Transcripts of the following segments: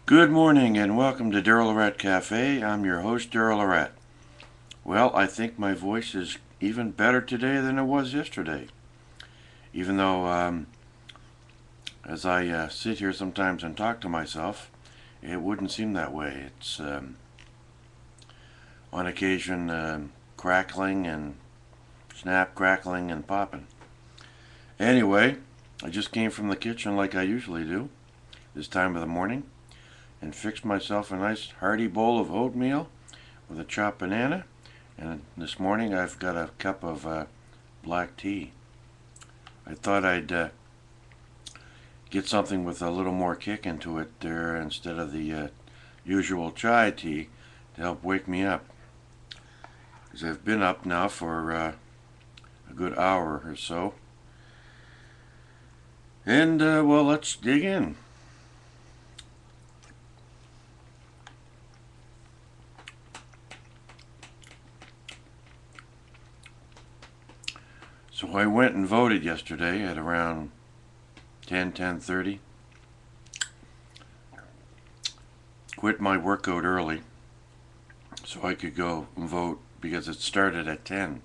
Good morning and welcome to Daryl Lorette Cafe. I'm your host, Daryl Lorette. Well, I think my voice is even better today than it was yesterday. Even though, as I sit here sometimes and talk to myself, it wouldn't seem that way. It's on occasion crackling and snap, crackling, and popping. Anyway, I just came from the kitchen like I usually do this time of the morning and fixed myself a nice hearty bowl of oatmeal with a chopped banana. And this morning I've got a cup of black tea. I thought I'd get something with a little more kick into it there instead of the usual chai tea to help wake me up. Because I've been up now for a good hour or so. And, well, let's dig in. So I went and voted yesterday at around 10:30. Quit my workout early so I could go and vote because it started at 10.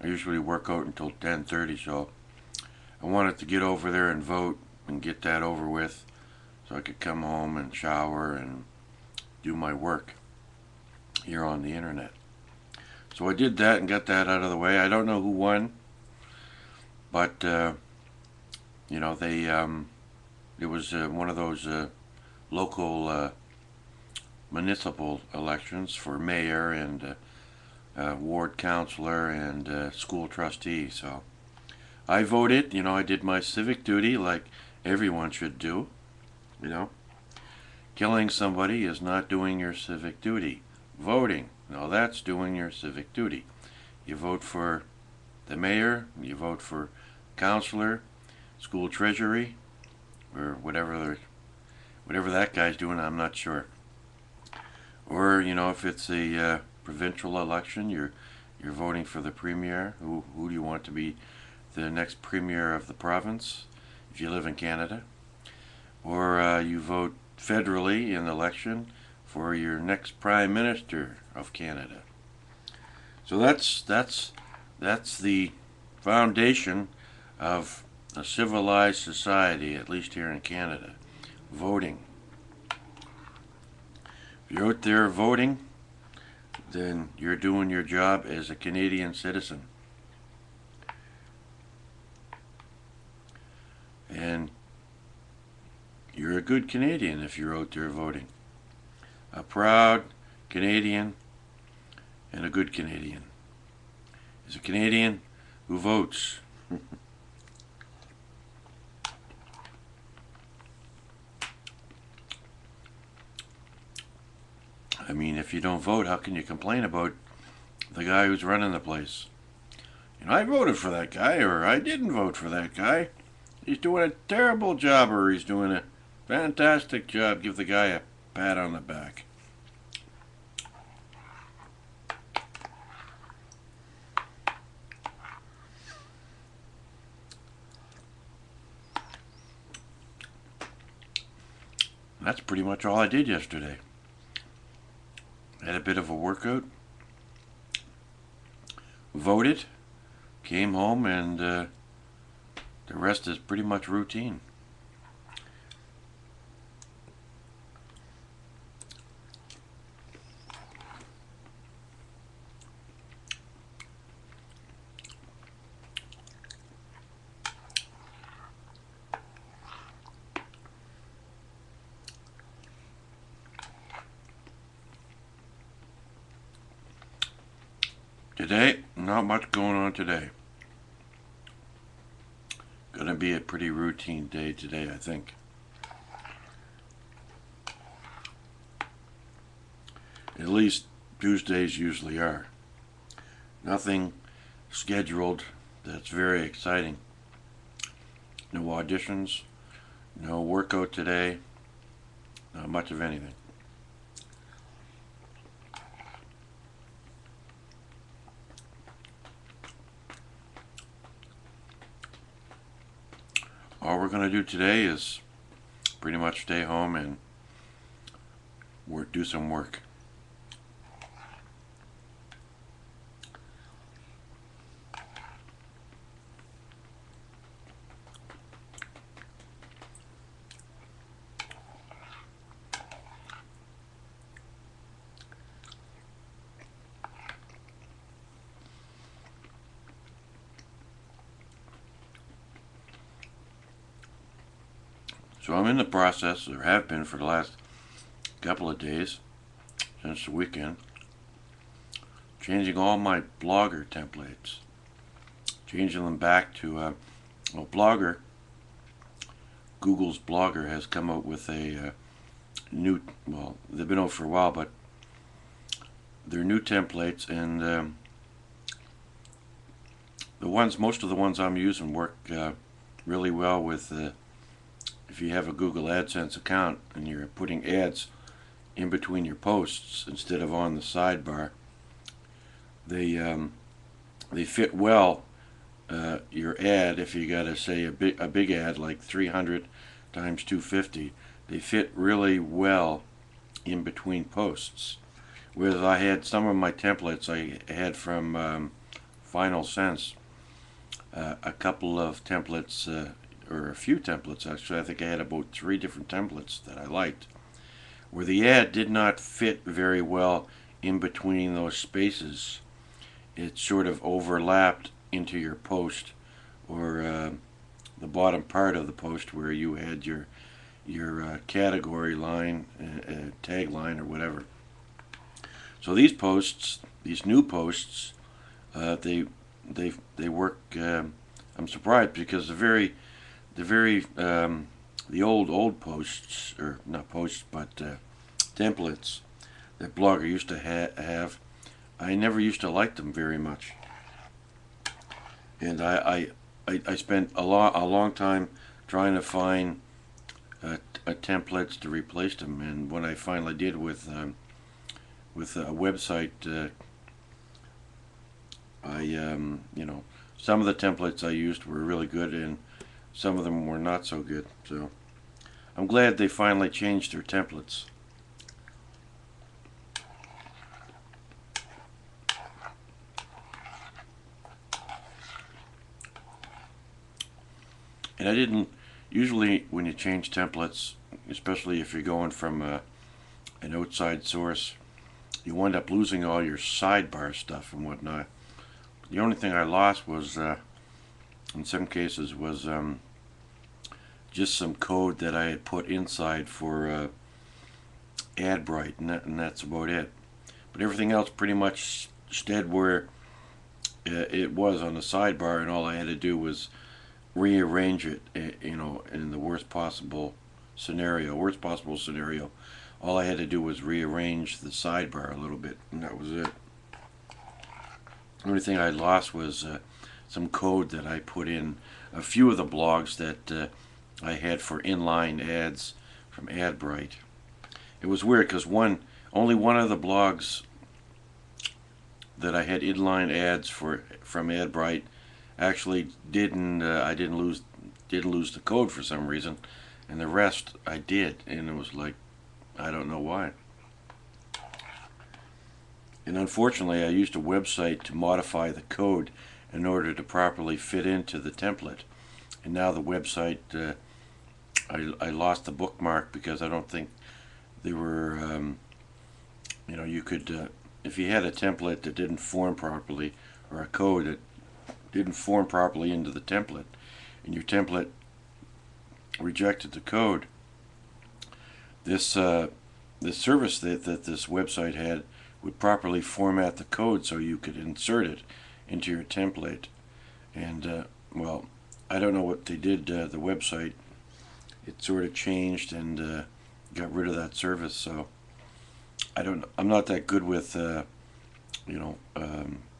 I usually work out until 10:30, so I wanted to get over there and vote and get that over with so I could come home and shower and do my work here on the internet. So I did that and got that out of the way. I don't know who won, but they it was one of those local municipal elections for mayor and ward councilor and school trustee. So I voted. I did my civic duty like everyone should do. You know, killing somebody is not doing your civic duty. Voting, no, that's doing your civic duty. You vote for the mayor, you vote for councilor, school treasury, or whatever that guy's doing. I'm not sure. Or if it's a provincial election, you're voting for the premier. Who do you want to be the next premier of the province if you live in Canada? Or you vote federally in the election for your next prime minister of Canada. So that's the foundation of a civilized society, at least here in Canada. Voting. If you're out there voting, then you're doing your job as a Canadian citizen. And you're a good Canadian if you're out there voting. A proud Canadian and a good Canadian is a Canadian who votes. I mean, if you don't vote, how can you complain about the guy who's running the place? I voted for that guy, or I didn't vote for that guy. He's doing a terrible job, or he's doing a fantastic job. Give the guy a pat on the back. That's pretty much all I did yesterday. Had a bit of a workout, voted, came home, and the rest is pretty much routine. Today, not much going on today. Gonna be a pretty routine day today, I think. At least Tuesdays usually are. Nothing scheduled that's very exciting. No auditions, no workout today, not much of anything. All we're going to do today is pretty much stay home and do some work. So I'm in the process, or have been for the last couple of days, since the weekend, changing all my Blogger templates. Changing them back to, well, Blogger, Google's Blogger has come out with a new, well, they've been out for a while, but they're new templates, and most of the ones I'm using work really well with if you have a Google AdSense account and you're putting ads in between your posts instead of on the sidebar. They fit well. Your ad, if you got to say a big ad like 300 times 250, they fit really well in between posts. Whereas I had some of my templates I had from Final Sense, a couple of templates, or a few templates actually. I think I had about 3 different templates that I liked, where the ad did not fit very well in between those spaces. It sort of overlapped into your post, or the bottom part of the post where you had your category line, tagline, or whatever. So these posts, these new posts, they work. I'm surprised because the old posts, or not posts, but templates that Blogger used to have, I never used to like them very much, and I spent a long time trying to find templates to replace them, and when I finally did with a website, some of the templates I used were really good, and some of them were not so good. So I'm glad they finally changed their templates. And I didn't, usually when you change templates, especially if you're going from an outside source, you wind up losing all your sidebar stuff and whatnot. The only thing I lost was, in some cases, was just some code that I had put inside for AdBright, and that's about it. But everything else pretty much stayed where it was on the sidebar, and all I had to do was rearrange it, in the worst possible scenario. All I had to do was rearrange the sidebar a little bit, and that was it. The only thing I lost was some code that I put in a few of the blogs that I had for inline ads from AdBright. It was weird because only one of the blogs that I had inline ads from AdBright actually didn't. I didn't lose the code for some reason, and the rest I did, and it was like, I don't know why. And unfortunately, I used a website to modify the code in order to properly fit into the template. And now the website, I lost the bookmark because I don't think they were, you could, if you had a template that didn't form properly, or a code that didn't form properly into the template, and your template rejected the code, this service that this website had would properly format the code so you could insert it into your template. And well, I don't know what they did. The website, it sort of changed and got rid of that service. So I'm not that good with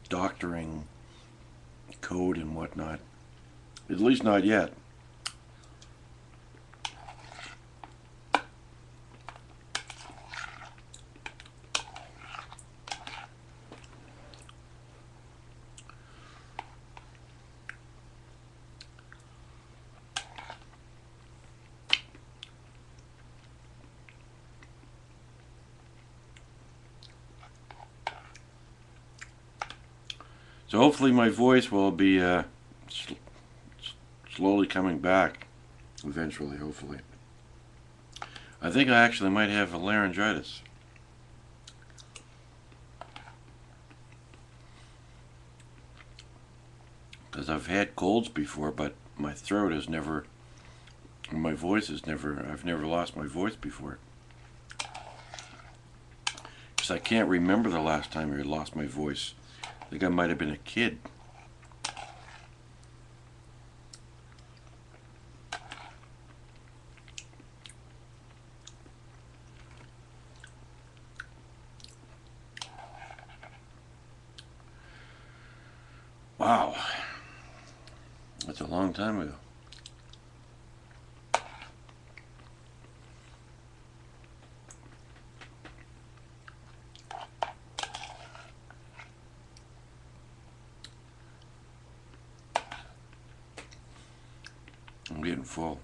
doctoring code and whatnot. At least not yet. So hopefully my voice will be slowly coming back eventually, hopefully. I think I actually might have a laryngitis. Because I've had colds before, but my throat has never, my voice has never, I've never lost my voice before. Because I can't remember the last time I lost my voice. I think I might have been a kid. Wow. That's a long time ago. I'm getting full.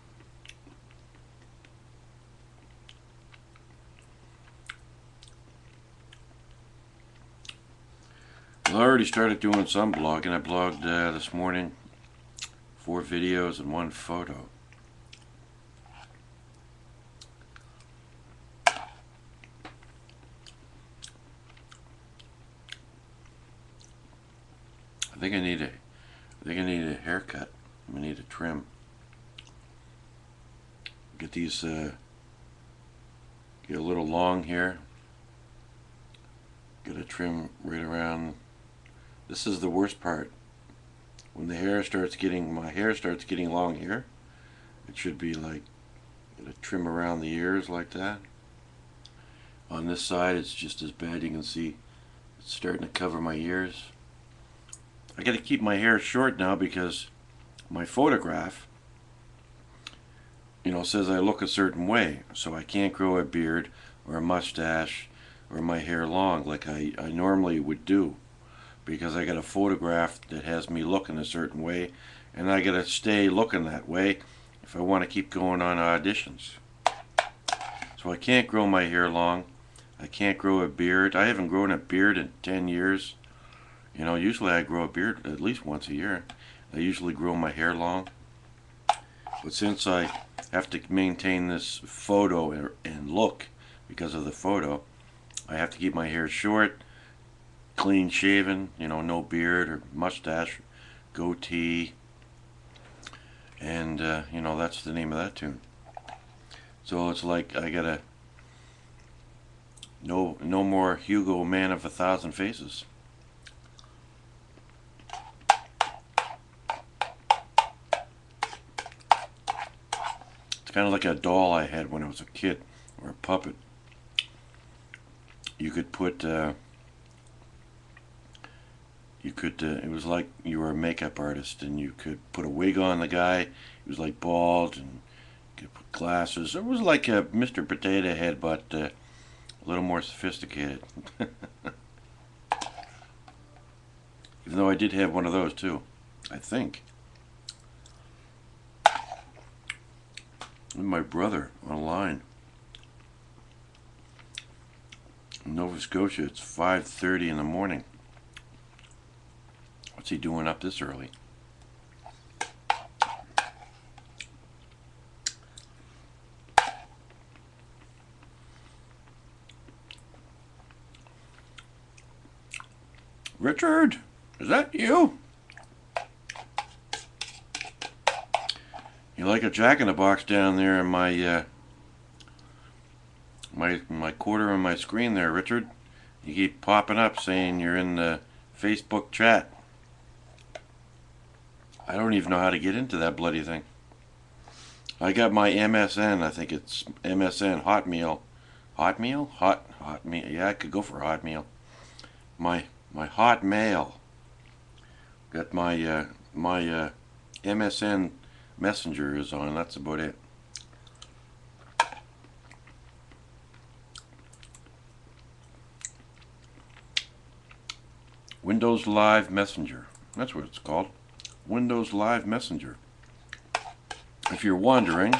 Well, I already started doing some blogging. I blogged this morning 4 videos and 1 photo. I think I need a haircut. I need a trim. Get these get a little long here. Get a trim right around. This is the worst part. When the hair starts getting, my hair starts getting long here, it should be like, get a trim around the ears like that. On this side it's just as bad. You can see it's starting to cover my ears. I gotta keep my hair short now because my photograph, you know, says I look a certain way, so I can't grow a beard or a mustache or my hair long like I normally would do, because I got a photograph that has me looking a certain way, and I gotta stay looking that way if I want to keep going on auditions. So I can't grow my hair long. I can't grow a beard. I haven't grown a beard in 10 years. You know, usually I grow a beard at least once a year. I usually grow my hair long. But since I have to maintain this photo and look because of the photo, I have to keep my hair short, clean shaven, you know, no beard or mustache, goatee, and you know, that's the name of that tune. So it's like I gotta, no more Hugo Man of 1,000 Faces. It's kind of like a doll I had when I was a kid, or a puppet. You could put, it was like you were a makeup artist, and you could put a wig on the guy. He was like bald, and you could put glasses. It was like a Mr. Potato Head, but a little more sophisticated. Even though I did have one of those too, I think. My brother online in Nova Scotia. It's 5:30 in the morning. What's he doing up this early? Richard, is that you? You like a jack-in-the-box down there in my my quarter on my screen there, Richard. You keep popping up saying you're in the Facebook chat. I don't even know how to get into that bloody thing. I got my MSN. I think it's MSN Hotmail. Hotmail? Hotmail. Yeah, I could go for Hotmail. My Hotmail. Got my my MSN Messenger is on. That's about it. Windows Live Messenger. That's what it's called. Windows Live Messenger. If you're wondering,